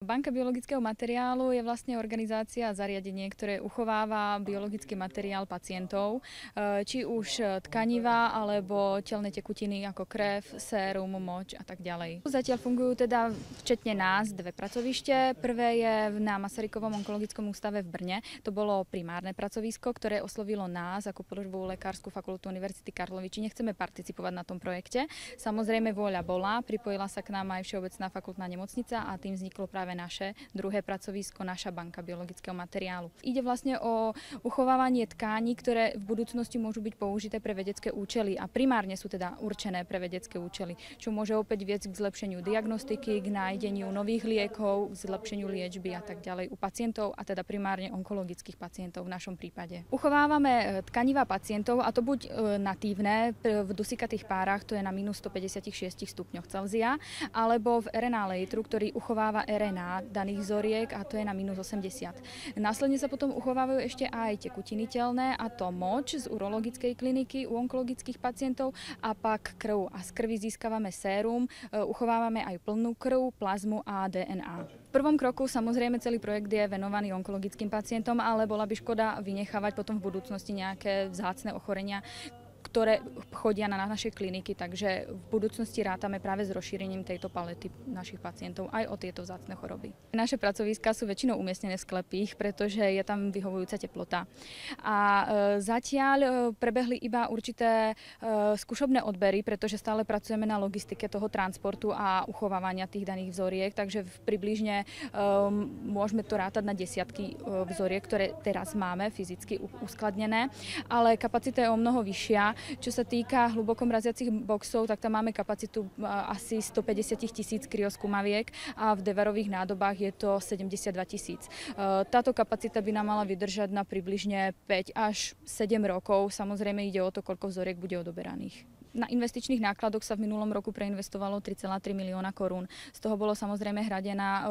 Banka biologického materiálu je vlastne organizácia a zariadenie, ktoré uchováva biologický materiál pacientov, či už tkanivá alebo telné tekutiny ako krev, sérum, moč a tak ďalej. Zatiaľ fungujú teda včetne nás dve pracovište. Prvé je na Masarykovom onkologickom ústave v Brne. To bolo primárne pracovisko, ktoré oslovilo nás ako prvú lekárskú fakultu Univerzity Karlovy, či nechceme participovať na tom projekte. Samozrejme vôľa bola, pripojila sa k nám aj Všeobecná fakultná nemocnica a tým vzniklo práve naše druhé pracovisko, naša banka biologického materiálu. Ide vlastne o uchovávanie tkání, ktoré v budúcnosti môžu byť použité pre vedecké účely a primárne sú teda určené pre vedecké účely, čo môže opäť viesť k zlepšeniu diagnostiky, k nájdeniu nových liekov, k zlepšeniu liečby a tak ďalej u pacientov a teda primárne onkologických pacientov v našom prípade. Uchovávame tkanivá pacientov a to buď natívne v dusíkatých párach, to je na minus 156 stupňoch Celzia, alebo v RNA lateru, ktorý uchováva RNA daných vzoriek a to je na minus 80. Následne sa potom uchovávajú ešte aj tekutiny telné a to moč z urologickej kliniky u onkologických pacientov a pak krv. A z krvi získavame sérum, uchovávame aj plnú krv, plazmu a DNA. V prvom kroku samozrejme celý projekt je venovaný onkologickým pacientom, ale bola by škoda vynechávať potom v budúcnosti nejaké vzácne ochorenia, ktoré chodia na naše kliniky, takže v budúcnosti rátame práve s rozšírením tejto palety našich pacientov aj o tieto vzácne choroby. Naše pracoviská sú väčšinou umiestnené v sklepích, pretože je tam vyhovujúca teplota. A zatiaľ prebehli iba určité skúšobné odbery, pretože stále pracujeme na logistike toho transportu a uchovávania tých daných vzoriek, takže približne môžeme to rátať na desiatky vzoriek, ktoré teraz máme fyzicky uskladnené, ale kapacita je o mnoho vyššia. Čo sa týka hluboko mraziacich boxov, tak tam máme kapacitu asi 150 000 kryoskúmaviek a v devarových nádobách je to 72 000. Táto kapacita by nám mala vydržať na približne 5 až 7 rokov. Samozrejme ide o to, koľko vzoriek bude odoberaných. Na investičných nákladoch sa v minulom roku preinvestovalo 3,3 milióna korún. Z toho bolo samozrejme hradená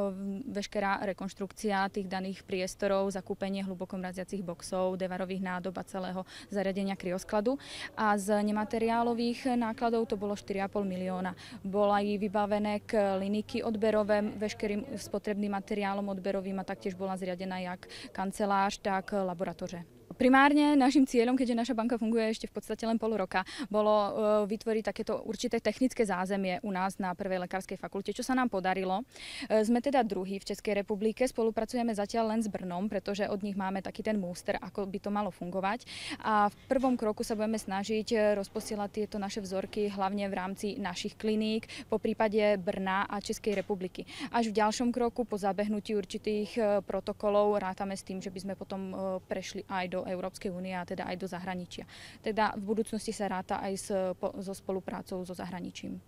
veškerá rekonštrukcia tých daných priestorov, zakúpenie hluboko mraziacich boxov, devarových nádob a celého zariadenia kryoskladu. A z nemateriálových nákladov to bolo 4,5 milióna. Bola aj vybavené kliniky odberové, veškerým spotrebným materiálom odberovým a taktiež bola zriadená jak kancelář, tak laboratoře. Primárne našim cieľom, keďže naša banka funguje ešte v podstate len pol roka, bolo vytvoriť takéto určité technické zázemie u nás na prvej lekárskej fakulte, čo sa nám podarilo. Sme teda druhí v Českej republike, spolupracujeme zatiaľ len s Brnom, pretože od nich máme taký ten múster, ako by to malo fungovať. A v prvom kroku sa budeme snažiť rozposielať tieto naše vzorky hlavne v rámci našich kliník, po prípade Brna a Českej republiky. Až v ďalšom kroku po zabehnutí určitých protokolov rátame s tým, že by sme potom prešli aj do Európskej únie a teda aj do zahraničia. Teda v budúcnosti sa ráta aj so spoluprácou so zahraničím.